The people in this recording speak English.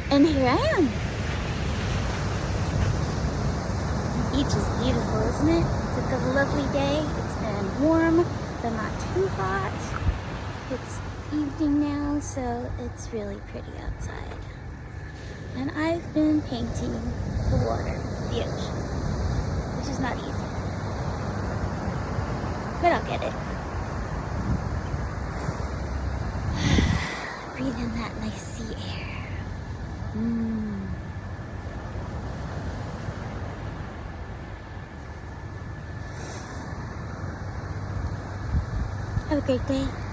And here I am. The beach is beautiful, isn't it? It's like a lovely day. It's been warm, but not too hot. It's evening now, so it's really pretty outside. And I've been painting the water, the ocean, which is not easy, but I'll get it. Breathe in that nice sea air. Have a great day.